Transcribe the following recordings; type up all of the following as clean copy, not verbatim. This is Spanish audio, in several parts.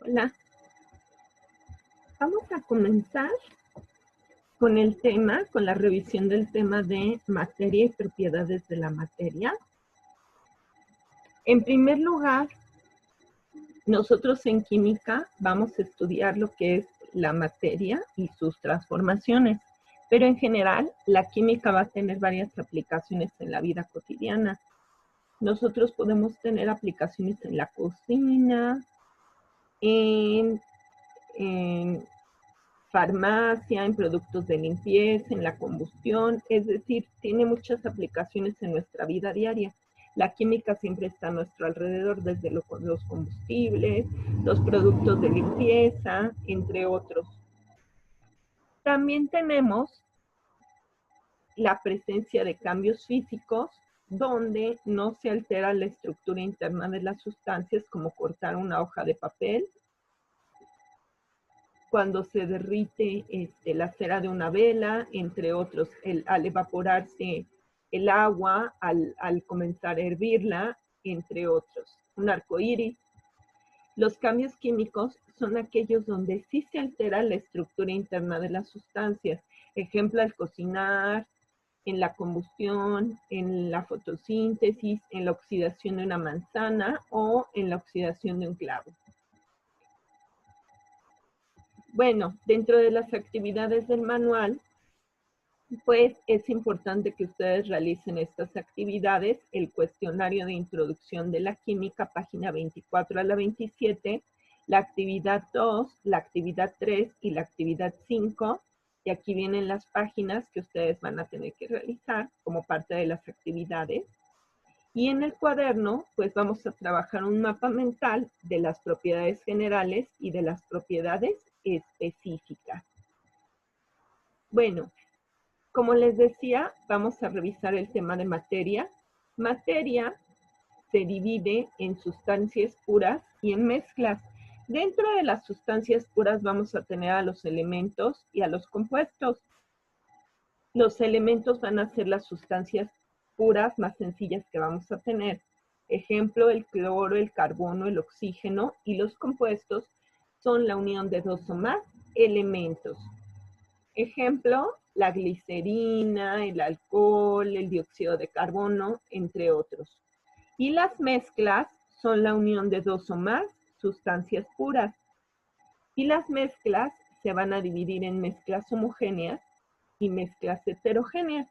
Hola, vamos a comenzar con el tema, con la revisión del tema de materia y propiedades de la materia. En primer lugar, nosotros en química vamos a estudiar lo que es la materia y sus transformaciones, pero en general la química va a tener varias aplicaciones en la vida cotidiana. Nosotros podemos tener aplicaciones en la cocina, en farmacia, en productos de limpieza, en la combustión, es decir, tiene muchas aplicaciones en nuestra vida diaria. La química siempre está a nuestro alrededor, desde los combustibles, los productos de limpieza, entre otros. También tenemos la presencia de cambios físicos donde no se altera la estructura interna de las sustancias, como cortar una hoja de papel, cuando se derrite la cera de una vela, entre otros, al evaporarse el agua, al comenzar a hervirla, entre otros. Un arco iris. Los cambios químicos son aquellos donde sí se altera la estructura interna de las sustancias. Ejemplo, al cocinar, en la combustión, en la fotosíntesis, en la oxidación de una manzana o en la oxidación de un clavo. Bueno, dentro de las actividades del manual, pues es importante que ustedes realicen estas actividades, el cuestionario de introducción de la química, página 24 a la 27, la actividad 2, la actividad 3 y la actividad 5, y aquí vienen las páginas que ustedes van a tener que realizar como parte de las actividades. Y en el cuaderno, pues vamos a trabajar un mapa mental de las propiedades generales y de las propiedades específicas. Bueno, como les decía, vamos a revisar el tema de materia. Materia se divide en sustancias puras y en mezclas. Dentro de las sustancias puras vamos a tener a los elementos y a los compuestos. Los elementos van a ser las sustancias puras más sencillas que vamos a tener. Ejemplo, el cloro, el carbono, el oxígeno, y los compuestos son la unión de dos o más elementos. Ejemplo, la glicerina, el alcohol, el dióxido de carbono, entre otros. Y las mezclas son la unión de dos o más sustancias puras. Y las mezclas se van a dividir en mezclas homogéneas y mezclas heterogéneas.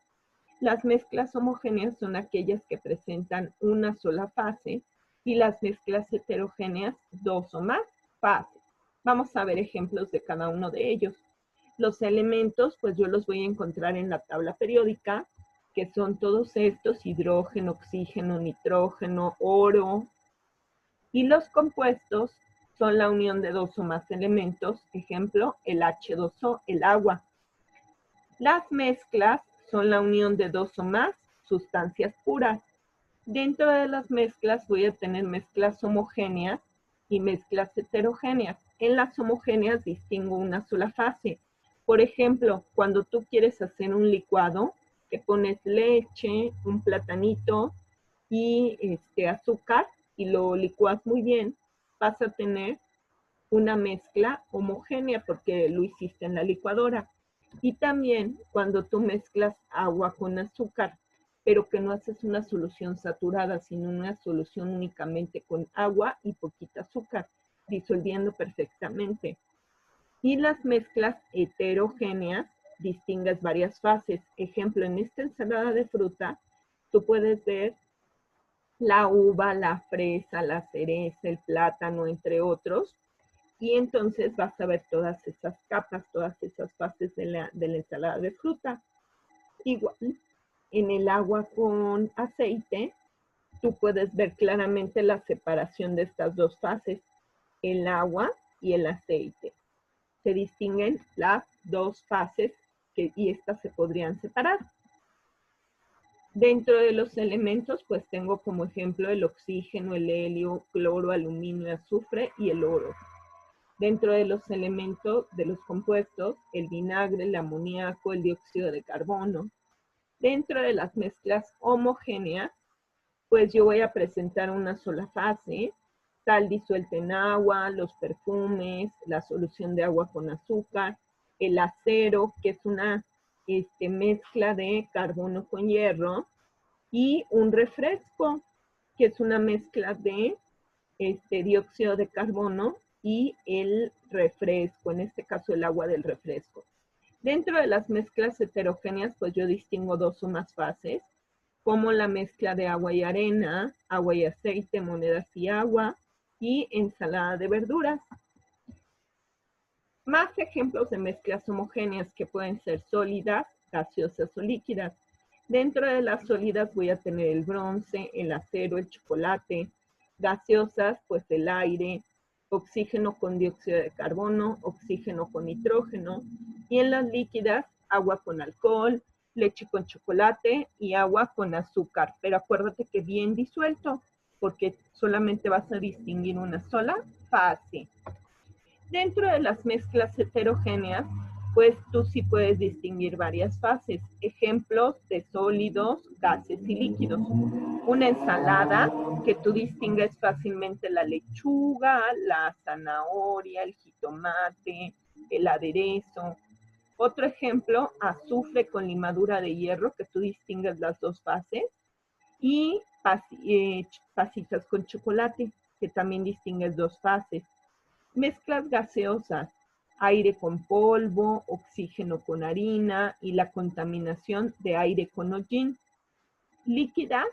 Las mezclas homogéneas son aquellas que presentan una sola fase y las mezclas heterogéneas dos o más fases. Vamos a ver ejemplos de cada uno de ellos. Los elementos, pues yo los voy a encontrar en la tabla periódica, que son todos estos: hidrógeno, oxígeno, nitrógeno, oro. Y los compuestos son la unión de dos o más elementos, ejemplo, el H2O, el agua. Las mezclas son la unión de dos o más sustancias puras. Dentro de las mezclas voy a tener mezclas homogéneas y mezclas heterogéneas. En las homogéneas distingo una sola fase. Por ejemplo, cuando tú quieres hacer un licuado, que pones leche, un platanito y azúcar y lo licuas muy bien, vas a tener una mezcla homogénea porque lo hiciste en la licuadora. Y también cuando tú mezclas agua con azúcar, pero que no haces una solución saturada, sino una solución únicamente con agua y poquita azúcar, disolviendo perfectamente. Y las mezclas heterogéneas distingues varias fases. Ejemplo, en esta ensalada de fruta, tú puedes ver la uva, la fresa, la cereza, el plátano, entre otros. Y entonces vas a ver todas esas capas, todas esas fases de la ensalada de fruta. Igual, en el agua con aceite, tú puedes ver claramente la separación de estas dos fases, el agua y el aceite. Se distinguen las dos fases y estas se podrían separar. Dentro de los elementos, pues tengo como ejemplo el oxígeno, el helio, cloro, aluminio, azufre y el oro. Dentro de los elementos, de los compuestos, el vinagre, el amoníaco, el dióxido de carbono. Dentro de las mezclas homogéneas, pues yo voy a presentar una sola fase sal disuelta en agua, los perfumes, la solución de agua con azúcar, el acero, que es una mezcla de carbono con hierro, y un refresco, que es una mezcla de dióxido de carbono y el refresco, en este caso el agua del refresco. Dentro de las mezclas heterogéneas, pues yo distingo dos o más fases, como la mezcla de agua y arena, agua y aceite, monedas y agua, y ensalada de verduras. Más ejemplos de mezclas homogéneas que pueden ser sólidas, gaseosas o líquidas. Dentro de las sólidas voy a tener el bronce, el acero, el chocolate. Gaseosas, pues el aire, oxígeno con dióxido de carbono, oxígeno con nitrógeno. Y en las líquidas, agua con alcohol, leche con chocolate y agua con azúcar. Pero acuérdate que bien disuelto, porque solamente vas a distinguir una sola fase. Dentro de las mezclas heterogéneas, pues tú sí puedes distinguir varias fases. Ejemplos de sólidos, gases y líquidos. Una ensalada que tú distingues fácilmente la lechuga, la zanahoria, el jitomate, el aderezo. Otro ejemplo, azufre con limadura de hierro, que tú distingues las dos fases. Y pasitas con chocolate, que también distingues dos fases. Mezclas gaseosas, aire con polvo, oxígeno con harina y la contaminación de aire con hollín. Líquida,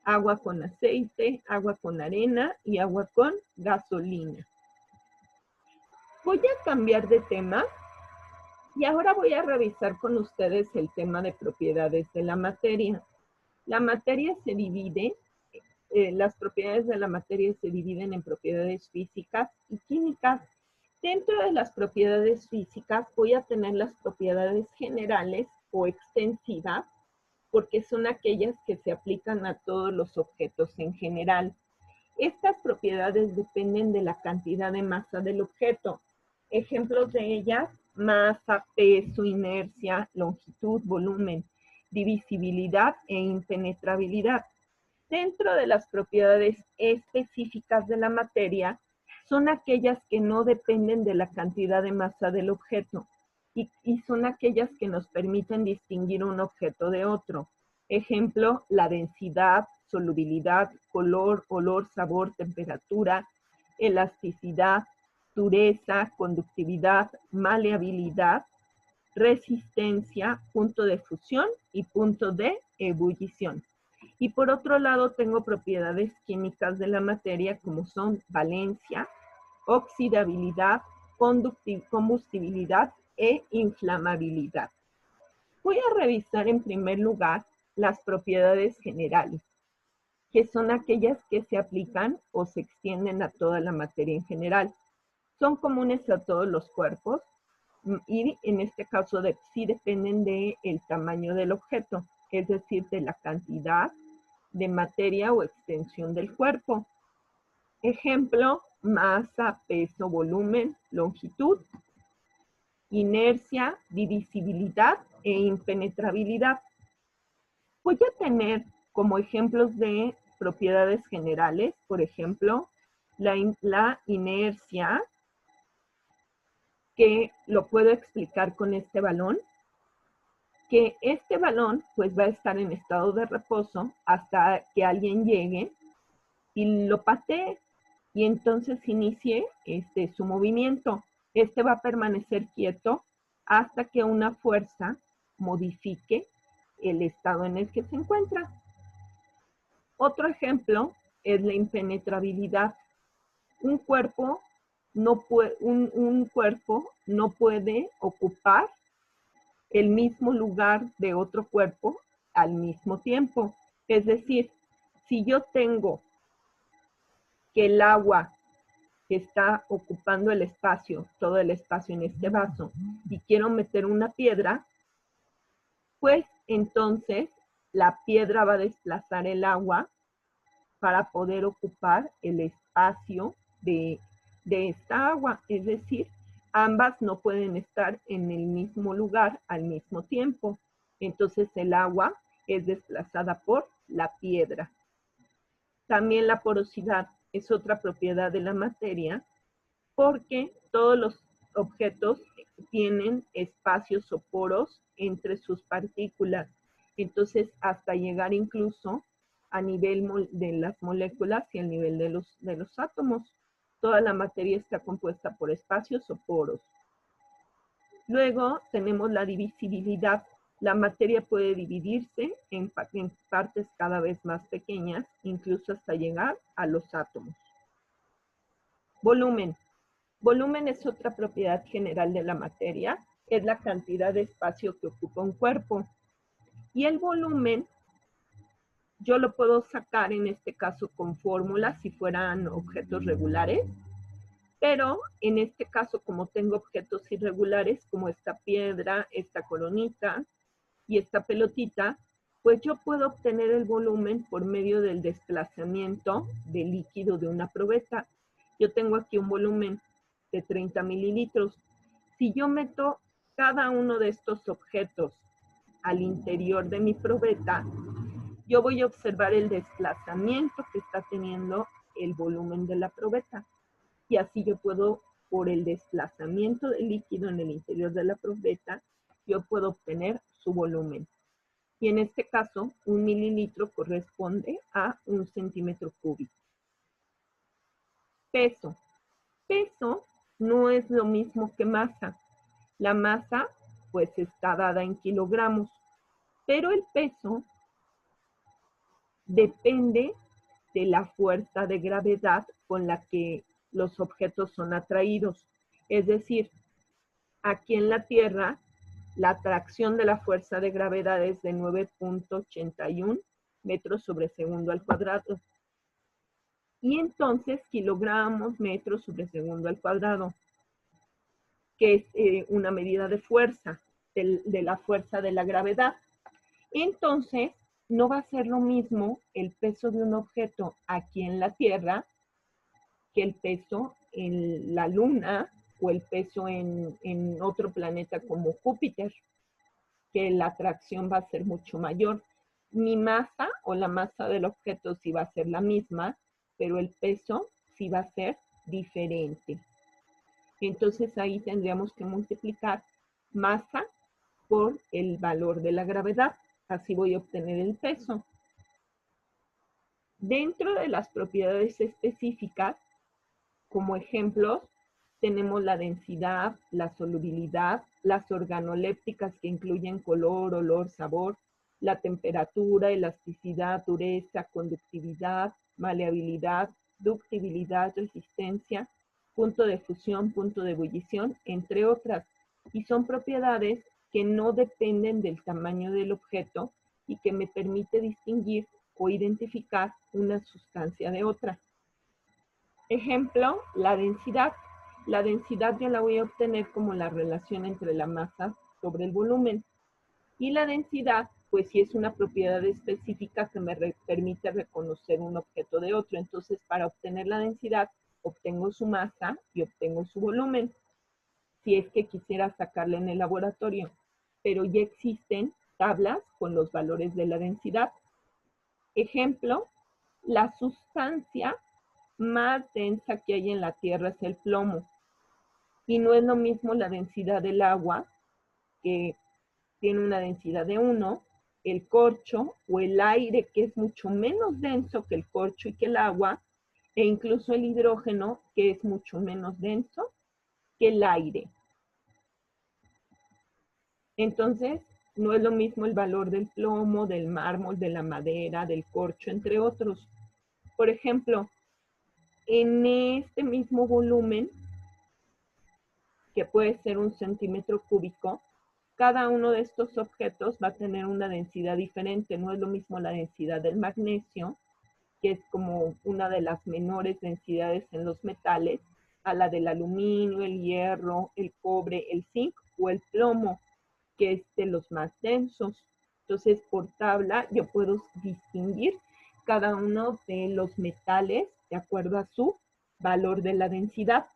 agua con aceite, agua con arena y agua con gasolina. Voy a cambiar de tema y ahora voy a revisar con ustedes el tema de propiedades de la materia. La materia se divide, las propiedades de la materia se dividen en propiedades físicas y químicas. Dentro de las propiedades físicas voy a tener las propiedades generales o extensivas, porque son aquellas que se aplican a todos los objetos en general. Estas propiedades dependen de la cantidad de masa del objeto. Ejemplos de ellas: masa, peso, inercia, longitud, volumen, divisibilidad e impenetrabilidad. Dentro de las propiedades específicas de la materia, son aquellas que no dependen de la cantidad de masa del objeto y son aquellas que nos permiten distinguir un objeto de otro. Ejemplo, la densidad, solubilidad, color, olor, sabor, temperatura, elasticidad, dureza, conductividad, maleabilidad, resistencia, punto de fusión y punto de ebullición. Y por otro lado tengo propiedades químicas de la materia como son valencia, oxidabilidad, combustibilidad e inflamabilidad. Voy a revisar en primer lugar las propiedades generales, que son aquellas que se aplican o se extienden a toda la materia en general. Son comunes a todos los cuerpos y en este caso sí dependen del tamaño del objeto, es decir, de la cantidad de materia o extensión del cuerpo. Ejemplo, masa, peso, volumen, longitud, inercia, divisibilidad e impenetrabilidad. Voy a tener como ejemplos de propiedades generales, por ejemplo, la inercia, que lo puedo explicar con este balón, que este balón pues va a estar en estado de reposo hasta que alguien llegue y lo patee y entonces inicie su movimiento. Este va a permanecer quieto hasta que una fuerza modifique el estado en el que se encuentra. Otro ejemplo es la impenetrabilidad. Un cuerpo no puede ocupar el mismo lugar de otro cuerpo al mismo tiempo. Es decir, si yo tengo que el agua está ocupando el espacio, todo el espacio en este vaso, y quiero meter una piedra, pues entonces la piedra va a desplazar el agua para poder ocupar el espacio de esta agua. Es decir, ambas no pueden estar en el mismo lugar al mismo tiempo. Entonces el agua es desplazada por la piedra. También la porosidad. es otra propiedad de la materia porque todos los objetos tienen espacios o poros entre sus partículas. Entonces, hasta llegar incluso a nivel de las moléculas y al nivel de los átomos. Toda la materia está compuesta por espacios o poros. Luego tenemos la divisibilidad. La materia puede dividirse en partes cada vez más pequeñas, incluso hasta llegar a los átomos. Volumen. Volumen es otra propiedad general de la materia. Es la cantidad de espacio que ocupa un cuerpo. Y el volumen, yo lo puedo sacar en este caso con fórmulas si fueran objetos regulares. Pero en este caso, como tengo objetos irregulares, como esta piedra, esta coronita y esta pelotita, pues yo puedo obtener el volumen por medio del desplazamiento del líquido de una probeta. Yo tengo aquí un volumen de 30 mililitros. Si yo meto cada uno de estos objetos al interior de mi probeta, yo voy a observar el desplazamiento que está teniendo el volumen de la probeta. Y así yo puedo, por el desplazamiento del líquido en el interior de la probeta, yo puedo obtener su volumen. Y en este caso, 1 mililitro corresponde a 1 centímetro cúbico. Peso. Peso no es lo mismo que masa. La masa, pues, está dada en kilogramos, pero el peso depende de la fuerza de gravedad con la que los objetos son atraídos. Es decir, aquí en la Tierra, la atracción de la fuerza de gravedad es de 9.81 metros sobre segundo al cuadrado. Y entonces, kilogramos metros sobre segundo al cuadrado, que es una medida de fuerza, de la fuerza de la gravedad. Entonces, no va a ser lo mismo el peso de un objeto aquí en la Tierra que el peso en la Luna o el peso en otro planeta como Júpiter, que la atracción va a ser mucho mayor. Mi masa o la masa del objeto sí va a ser la misma, pero el peso sí va a ser diferente. Entonces ahí tendríamos que multiplicar masa por el valor de la gravedad. Así voy a obtener el peso. Dentro de las propiedades específicas, como ejemplos, tenemos la densidad, la solubilidad, las organolépticas que incluyen color, olor, sabor, la temperatura, elasticidad, dureza, conductividad, maleabilidad, ductibilidad, resistencia, punto de fusión, punto de ebullición, entre otras. Y son propiedades que no dependen del tamaño del objeto y que me permite distinguir o identificar una sustancia de otra. Ejemplo, la densidad. La densidad yo la voy a obtener como la relación entre la masa sobre el volumen. Y la densidad, pues sí es una propiedad específica que me permite reconocer un objeto de otro. Entonces, para obtener la densidad, obtengo su masa y obtengo su volumen. Si es que quisiera sacarla en el laboratorio. Pero ya existen tablas con los valores de la densidad. Ejemplo, la sustancia más densa que hay en la Tierra es el plomo. Y no es lo mismo la densidad del agua, que tiene una densidad de 1, el corcho o el aire, que es mucho menos denso que el corcho y que el agua, e incluso el hidrógeno, que es mucho menos denso que el aire. Entonces, no es lo mismo el valor del plomo, del mármol, de la madera, del corcho, entre otros. Por ejemplo, en este mismo volumen, que puede ser 1 centímetro cúbico, cada uno de estos objetos va a tener una densidad diferente. No es lo mismo la densidad del magnesio, que es como una de las menores densidades en los metales, a la del aluminio, el hierro, el cobre, el zinc o el plomo, que es de los más densos. Entonces, por tabla, yo puedo distinguir cada uno de los metales de acuerdo a su valor de la densidad.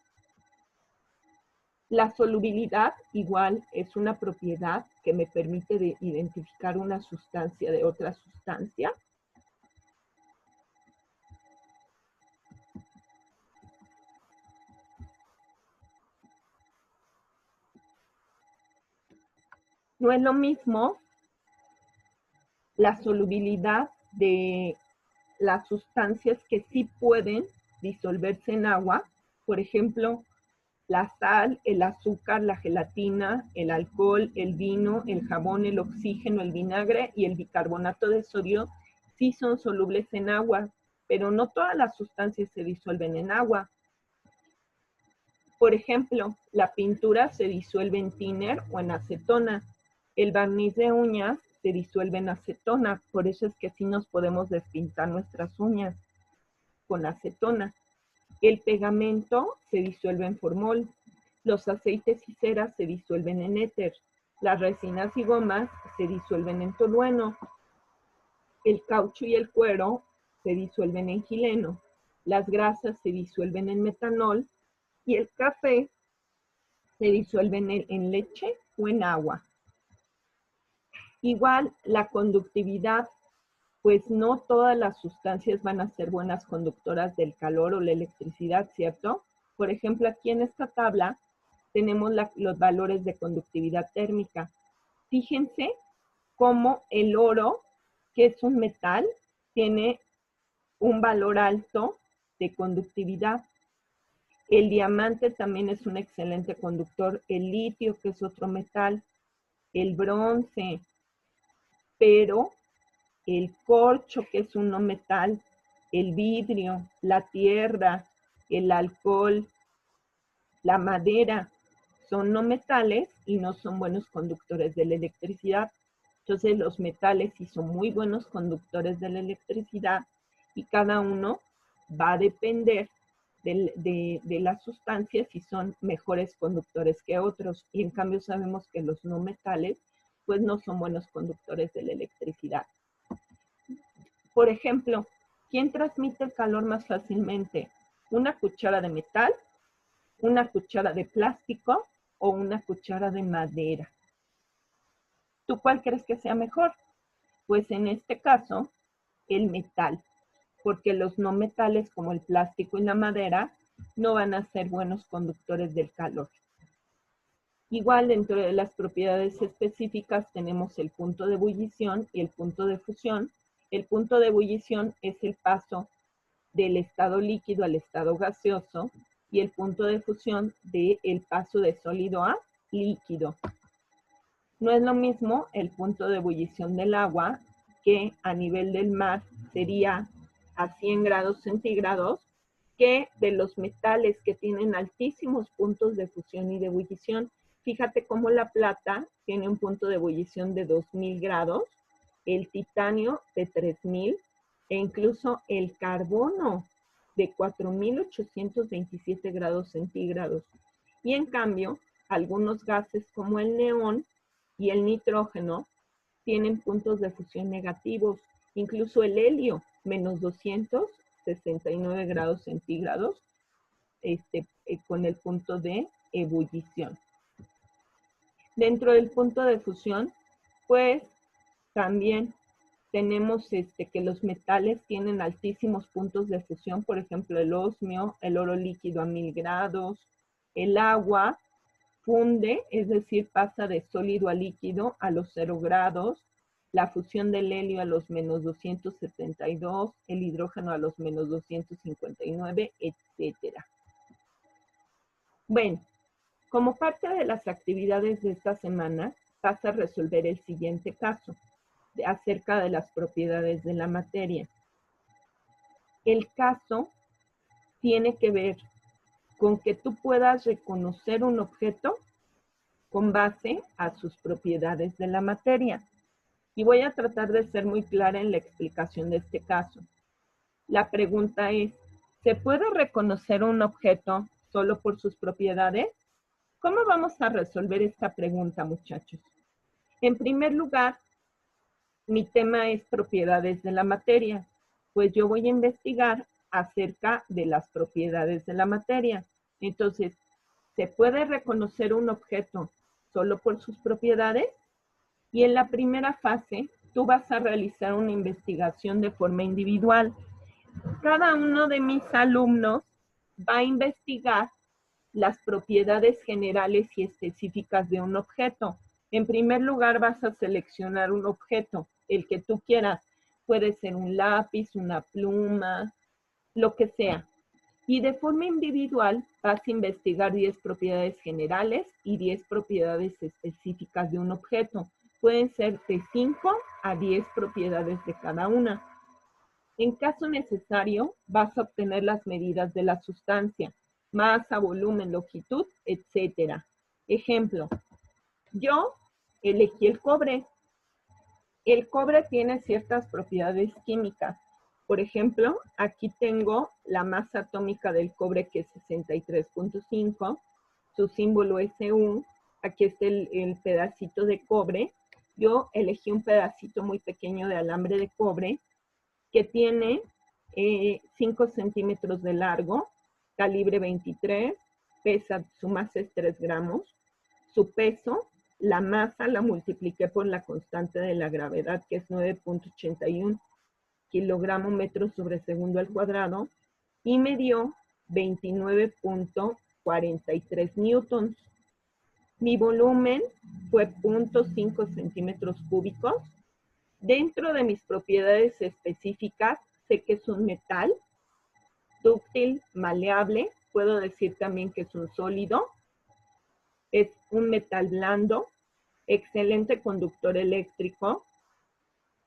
La solubilidad igual es una propiedad que me permite identificar una sustancia de otra sustancia. No es lo mismo la solubilidad de las sustancias que sí pueden disolverse en agua, por ejemplo, la sal, el azúcar, la gelatina, el alcohol, el vino, el jabón, el oxígeno, el vinagre y el bicarbonato de sodio sí son solubles en agua, pero no todas las sustancias se disuelven en agua. Por ejemplo, la pintura se disuelve en thinner o en acetona. El barniz de uñas se disuelve en acetona, por eso es que sí nos podemos despintar nuestras uñas con acetona. El pegamento se disuelve en formol. Los aceites y ceras se disuelven en éter. Las resinas y gomas se disuelven en tolueno. El caucho y el cuero se disuelven en xileno. Las grasas se disuelven en metanol. Y el café se disuelve en leche o en agua. Igual la conductividad, pues no todas las sustancias van a ser buenas conductoras del calor o la electricidad, ¿cierto? Por ejemplo, aquí en esta tabla tenemos los valores de conductividad térmica. Fíjense cómo el oro, que es un metal, tiene un valor alto de conductividad. El diamante también es un excelente conductor. El litio, que es otro metal. El bronce. Pero el corcho, que es un no metal. El vidrio, la tierra, el alcohol, la madera, son no metales y no son buenos conductores de la electricidad. Entonces los metales sí son muy buenos conductores de la electricidad y cada uno va a depender de las sustancias si son mejores conductores que otros. Y en cambio sabemos que los no metales pues no son buenos conductores de la electricidad. Por ejemplo, ¿quién transmite el calor más fácilmente? ¿Una cuchara de metal, una cuchara de plástico o una cuchara de madera? ¿Tú cuál crees que sea mejor? Pues en este caso, el metal, porque los no metales como el plástico y la madera no van a ser buenos conductores del calor. Igual dentro de las propiedades específicas tenemos el punto de ebullición y el punto de fusión. El punto de ebullición es el paso del estado líquido al estado gaseoso y el punto de fusión del paso de sólido a líquido. No es lo mismo el punto de ebullición del agua, que a nivel del mar sería a 100 grados centígrados, que de los metales que tienen altísimos puntos de fusión y de ebullición. Fíjate cómo la plata tiene un punto de ebullición de 2000 grados, el titanio de 3000 e incluso el carbono de 4827 grados centígrados. Y en cambio, algunos gases como el neón y el nitrógeno tienen puntos de fusión negativos, incluso el helio, menos 269 grados centígrados, con el punto de ebullición. Dentro del punto de fusión, pues también tenemos que los metales tienen altísimos puntos de fusión, por ejemplo el osmio, el oro líquido a 1000 grados, el agua funde, es decir, pasa de sólido a líquido a los 0 grados, la fusión del helio a los menos 272, el hidrógeno a los menos 259, etc. Bueno, como parte de las actividades de esta semana, vas a resolver el siguiente caso acerca de las propiedades de la materia. El caso tiene que ver con que tú puedas reconocer un objeto con base a sus propiedades de la materia. Y voy a tratar de ser muy clara en la explicación de este caso. La pregunta es, ¿se puede reconocer un objeto solo por sus propiedades? ¿Cómo vamos a resolver esta pregunta, muchachos? En primer lugar, mi tema es propiedades de la materia, pues yo voy a investigar acerca de las propiedades de la materia. Entonces, ¿se puede reconocer un objeto solo por sus propiedades? Y en la primera fase, tú vas a realizar una investigación de forma individual. Cada uno de mis alumnos va a investigar las propiedades generales y específicas de un objeto. En primer lugar, vas a seleccionar un objeto, el que tú quieras. Puede ser un lápiz, una pluma, lo que sea. Y de forma individual vas a investigar 10 propiedades generales y 10 propiedades específicas de un objeto. Pueden ser de 5 a 10 propiedades de cada una. En caso necesario, vas a obtener las medidas de la sustancia, masa, volumen, longitud, etc. Ejemplo, yo elegí el cobre. El cobre tiene ciertas propiedades químicas. Por ejemplo, aquí tengo la masa atómica del cobre, que es 63.5, su símbolo es Su. Aquí está el pedacito de cobre. Yo elegí un pedacito muy pequeño de alambre de cobre que tiene 5 centímetros de largo, calibre 23, pesa, su masa es 3 gramos, su peso, la masa la multipliqué por la constante de la gravedad, que es 9.81 kilogramo metros sobre segundo al cuadrado, y me dio 29.43 newtons. Mi volumen fue 0.5 centímetros cúbicos. Dentro de mis propiedades específicas, sé que es un metal, dúctil, maleable, puedo decir también que es un sólido, es un metal blando, excelente conductor eléctrico,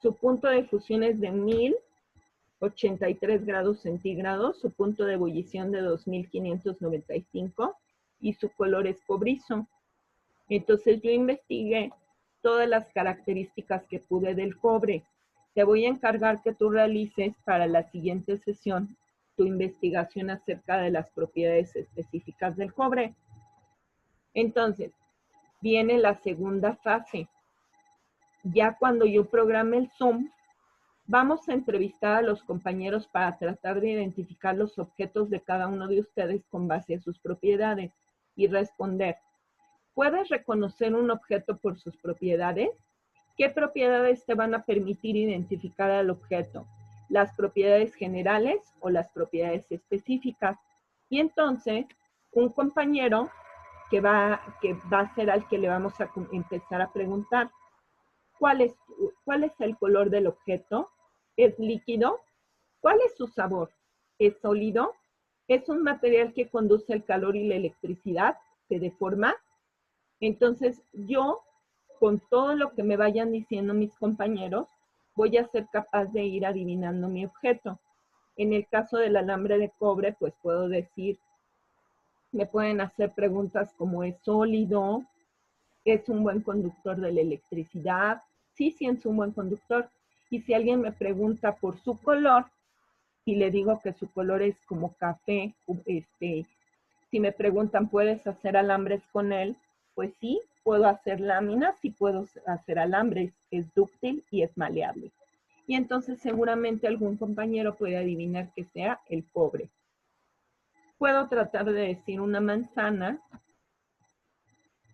su punto de fusión es de 1083 grados centígrados, su punto de ebullición de 2595 y su color es cobrizo. Entonces yo investigué todas las características que pude del cobre. Te voy a encargar que tú realices para la siguiente sesión tu investigación acerca de las propiedades específicas del cobre. Entonces, viene la segunda fase. Ya cuando yo programe el Zoom, vamos a entrevistar a los compañeros para tratar de identificar los objetos de cada uno de ustedes con base a sus propiedades y responder. ¿Puedes reconocer un objeto por sus propiedades? ¿Qué propiedades te van a permitir identificar al objeto? ¿Las propiedades generales o las propiedades específicas? Y entonces, un compañero que va a ser al que le vamos a empezar a preguntar, ¿cuál es el color del objeto? ¿Es líquido? ¿Cuál es su sabor? ¿Es sólido? ¿Es un material que conduce el calor y la electricidad? ¿Se deforma? Entonces, yo, con todo lo que me vayan diciendo mis compañeros, voy a ser capaz de ir adivinando mi objeto. En el caso del alambre de cobre, pues puedo decir, me pueden hacer preguntas como ¿es sólido? ¿Es un buen conductor de la electricidad? Sí, sí, es un buen conductor. Y si alguien me pregunta por su color, y le digo que su color es como café, si me preguntan, ¿puedes hacer alambres con él? Pues sí, puedo hacer láminas y puedo hacer alambres. Es dúctil y es maleable. Y entonces seguramente algún compañero puede adivinar que sea el cobre. Puedo tratar de decir una manzana,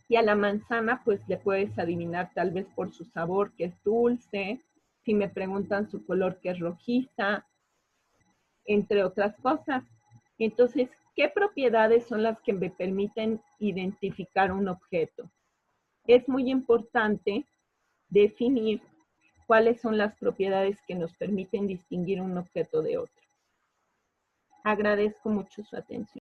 y a la manzana pues le puedes adivinar tal vez por su sabor, que es dulce. Si me preguntan su color, que es rojiza, entre otras cosas. Entonces, ¿qué propiedades son las que me permiten identificar un objeto? Es muy importante definir cuáles son las propiedades que nos permiten distinguir un objeto de otro. Agradezco mucho su atención.